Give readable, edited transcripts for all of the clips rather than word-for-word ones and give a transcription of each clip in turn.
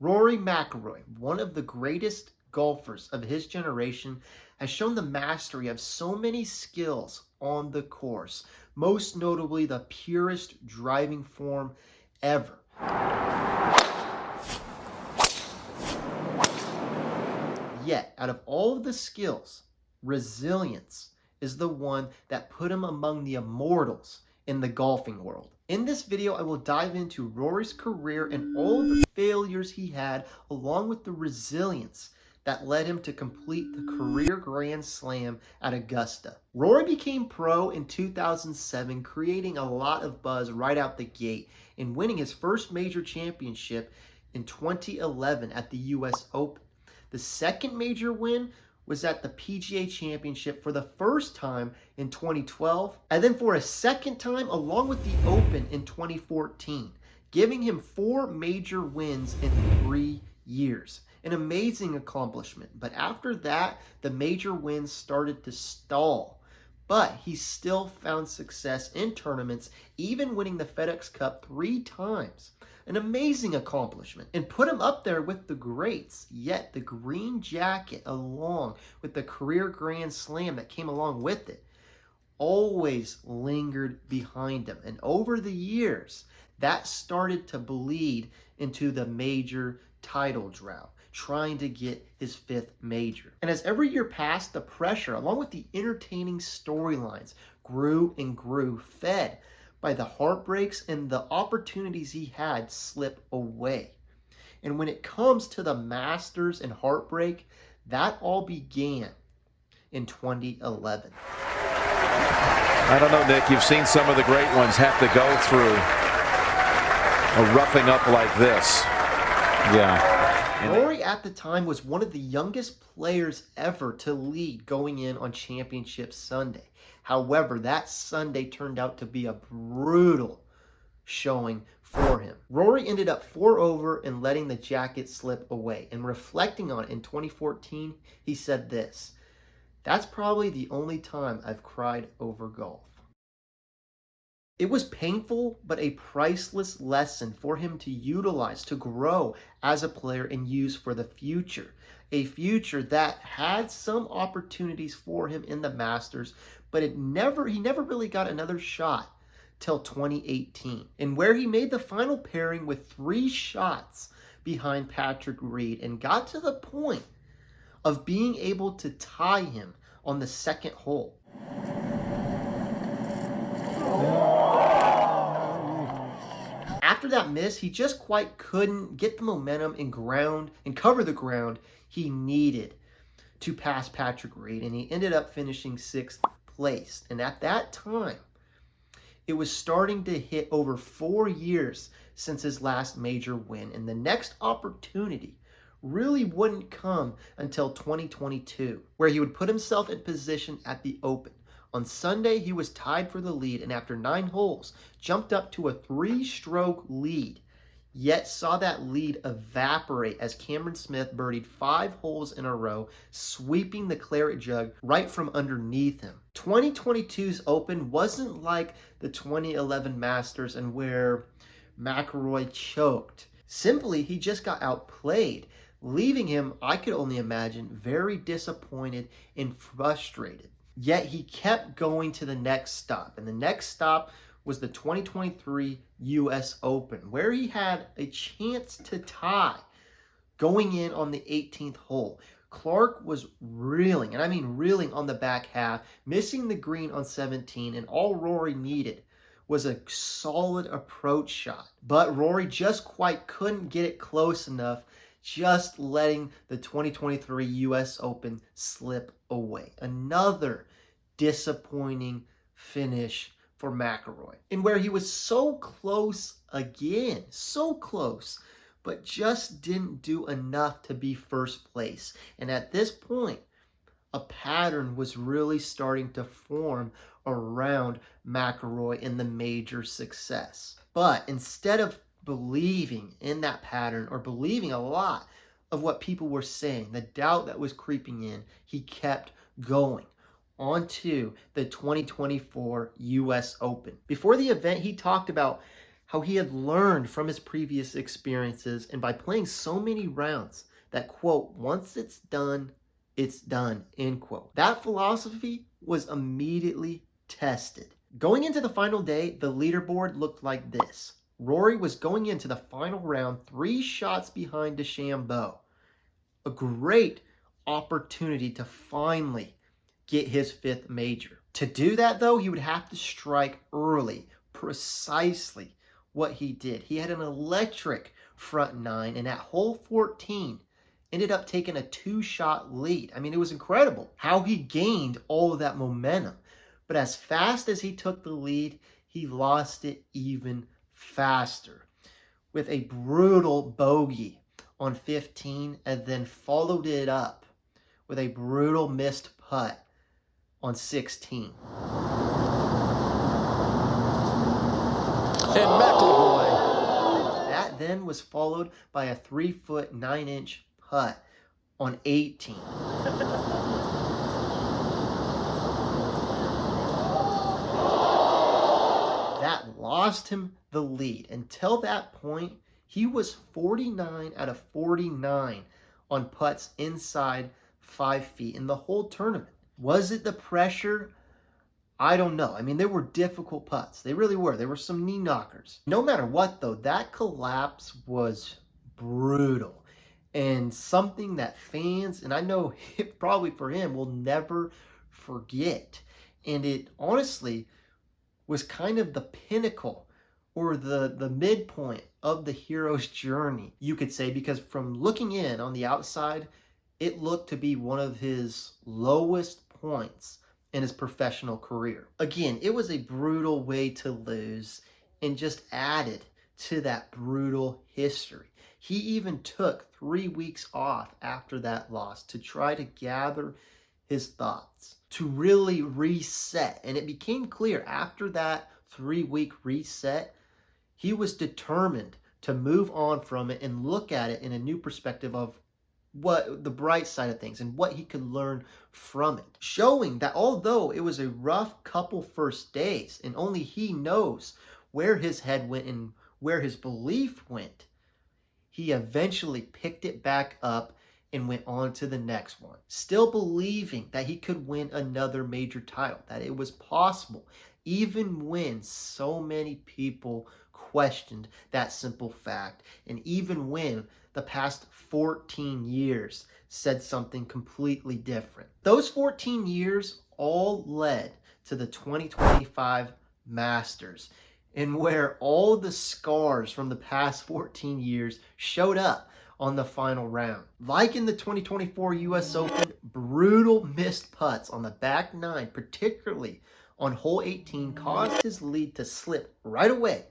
Rory McIlroy, one of the greatest golfers of his generation, has shown the mastery of so many skills on the course, most notably the purest driving form ever. Yet, out of all of the skills, resilience is the one that put him among the immortals in the golfing world. In this video, I will dive into Rory's career and all the failures he had, along with the resilience that led him to complete the career Grand Slam at Augusta. Rory became pro in 2007, creating a lot of buzz right out the gate and winning his first major championship in 2011 at the US Open. The second major win was at the PGA Championship for the first time in 2012, and then for a second time along with the Open in 2014, giving him 4 major wins in 3 years. An amazing accomplishment, but after that, the major wins started to stall. But he still found success in tournaments, even winning the FedEx Cup 3 times. An amazing accomplishment, and put him up there with the greats. Yet the green jacket, along with the career Grand Slam that came along with it, always lingered behind him. And over the years, that started to bleed into the major title drought, trying to get his 5th major. And as every year passed, the pressure, along with the entertaining storylines, grew and grew, fed by the heartbreaks and the opportunities he had slip away. And when it comes to the Masters and heartbreak, that all began in 2011. I don't know, Nick, you've seen some of the great ones have to go through a roughing up like this. Yeah. Rory at the time was one of the youngest players ever to lead going in on Championship Sunday. However, that Sunday turned out to be a brutal showing for him. Rory ended up 4 over and letting the jacket slip away. And reflecting on it in 2014, he said this: "That's probably the only time I've cried over golf." It was painful, but a priceless lesson for him to utilize, to grow as a player and use for the future. A future that had some opportunities for him in the Masters, but he never really got another shot till 2018, and where he made the final pairing with 3 shots behind Patrick Reed and got to the point of being able to tie him on the 2nd hole. After that miss, he just quite couldn't get the momentum and cover the ground he needed to pass Patrick Reed, and he ended up finishing 6th place. And at that time, it was starting to hit over 4 years since his last major win, and the next opportunity really wouldn't come until 2022, where he would put himself in position at the Open. On Sunday, he was tied for the lead, and after 9 holes, jumped up to a 3-stroke lead, yet saw that lead evaporate as Cameron Smith birdied 5 holes in a row, sweeping the claret jug right from underneath him. 2022's Open wasn't like the 2011 Masters, and where McIlroy choked. Simply, he just got outplayed, leaving him, I could only imagine, very disappointed and frustrated. Yet he kept going to the next stop, and the next stop was the 2023 US Open, where he had a chance to tie going in on the 18th hole. Clark was reeling, and I mean reeling on the back half, missing the green on 17, and all Rory needed was a solid approach shot. But Rory just quite couldn't get it close enough, just letting the 2023 US Open slip away. Another disappointing finish for McIlroy, and where he was so close again, so close, but just didn't do enough to be first place. And at this point, a pattern was really starting to form around McIlroy in the major success. But instead of believing in that pattern, or believing a lot of what people were saying, the doubt that was creeping in, he kept going onto the 2024 US Open. Before the event, he talked about how he had learned from his previous experiences, and by playing so many rounds that, quote, once it's done, end quote. That philosophy was immediately tested. Going into the final day, the leaderboard looked like this. Rory was going into the final round 3 shots behind DeChambeau. A great opportunity to finally get his 5th major. To do that, though, he would have to strike early, precisely what he did. He had an electric front 9, and at hole 14, ended up taking a 2-shot lead. I mean, it was incredible how he gained all of that momentum. But as fast as he took the lead, he lost it even faster with a brutal bogey on 15, and then followed it up with a brutal missed putt on 16. And McILroy. That then was followed by a 3-foot 9-inch putt on 18. That lost him the lead. Until that point, he was 49 out of 49 on putts inside 5 feet in the whole tournament. Was it the pressure? I don't know. I mean, they were difficult putts. They really were. There were some knee knockers. No matter what, though, that collapse was brutal. And something that fans, and I know probably for him, will never forget. And it honestly was kind of the pinnacle or the midpoint of the hero's journey, you could say, because from looking in on the outside, it looked to be one of his lowest points in his professional career. Again, it was a brutal way to lose and just added to that brutal history. He even took 3 weeks off after that loss to try to gather his thoughts, to really reset. And it became clear after that 3-week reset, he was determined to move on from it and look at it in a new perspective of what the bright side of things and what he could learn from it, showing that although it was a rough couple first days and only he knows where his head went and where his belief went, he eventually picked it back up and went on to the next one, still believing that he could win another major title, that it was possible, even when so many people questioned that simple fact, and even when the past 14 years said something completely different. Those 14 years all led to the 2025 Masters, and where all the scars from the past 14 years showed up on the final round. Like in the 2024 US Open, brutal missed putts on the back 9, particularly on hole 18, caused his lead to slip right away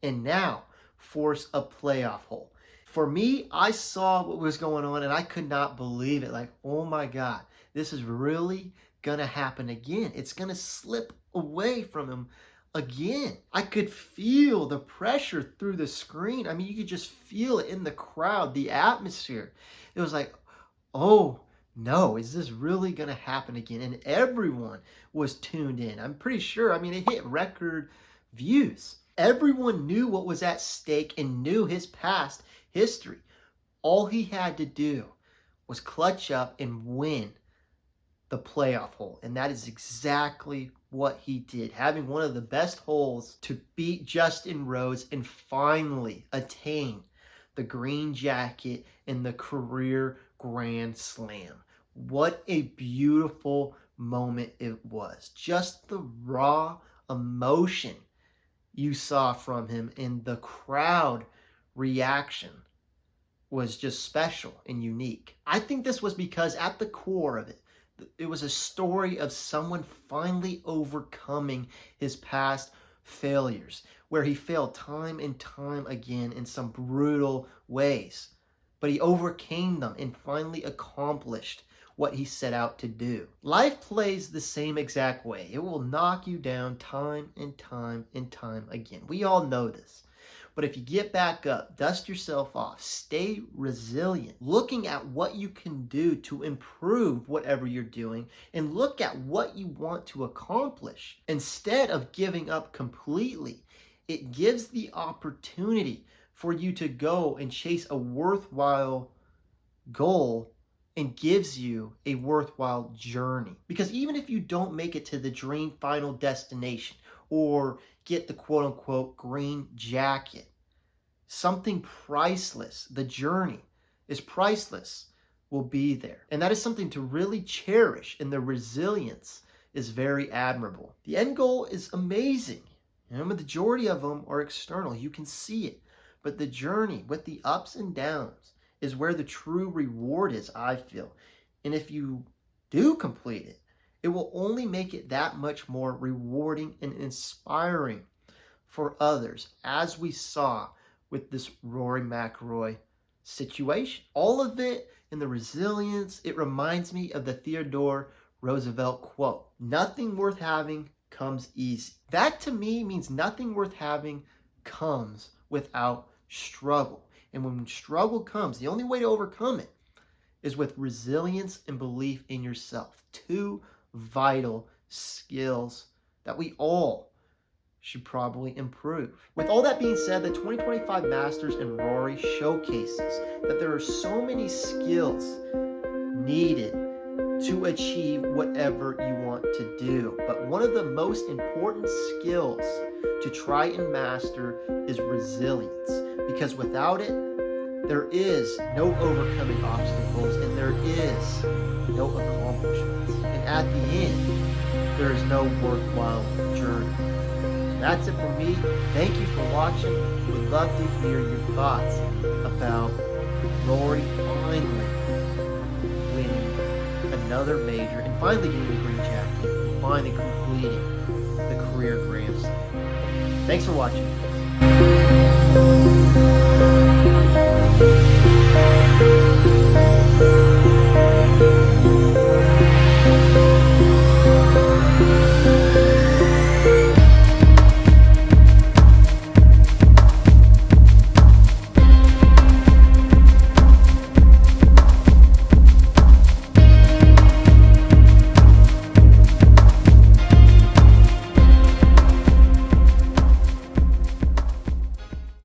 and now force a playoff hole. For me, I saw what was going on and I could not believe it. Like, oh my God, this is really gonna happen again. It's gonna slip away from him again. I could feel the pressure through the screen. I mean, you could just feel it in the crowd, the atmosphere. It was like, oh no, is this really gonna happen again? And everyone was tuned in. I'm pretty sure, I mean, it hit record views. Everyone knew what was at stake and knew his past history. All he had to do was clutch up and win the playoff hole. And that is exactly what he did, having one of the best holes to beat Justin Rose and finally attain the green jacket in the career Grand Slam. What a beautiful moment it was. Just the raw emotion you saw from him, and the crowd reaction was just special and unique. I think this was because at the core of it, it was a story of someone finally overcoming his past failures, where he failed time and time again in some brutal ways. But he overcame them and finally accomplished what he set out to do. Life plays the same exact way. It will knock you down time and time and time again. We all know this. But if you get back up, dust yourself off, stay resilient, looking at what you can do to improve whatever you're doing, and look at what you want to accomplish instead of giving up completely It gives the opportunity for you to go and chase a worthwhile goal and gives you a worthwhile journey. Because even if you don't make it to the dream final destination or get the quote unquote green jacket, something priceless, the journey is priceless, will be there. And that is something to really cherish, and the resilience is very admirable. The end goal is amazing. The majority of them are external. You can see it. But the journey with the ups and downs is where the true reward is, I feel. And if you do complete it, it will only make it that much more rewarding and inspiring for others, as we saw with this Rory McIlroy situation. All of it in the resilience, it reminds me of the Theodore Roosevelt quote, "Nothing worth having comes easy." That to me means nothing worth having comes without struggle. And when struggle comes, the only way to overcome it is with resilience and belief in yourself. Two vital skills that we all should probably improve. With all that being said, the 2025 Masters and Rory showcases that there are so many skills needed to achieve whatever you want to do. But one of the most important skills to try and master is resilience. Because without it, there is no overcoming obstacles and there is no accomplishments. And at the end, there is no worthwhile journey. So that's it for me. Thank you for watching. Would love to hear your thoughts about Rory finally winning another major and finally getting the green jacket and finally completing the career Grand Slam. Thanks for watching.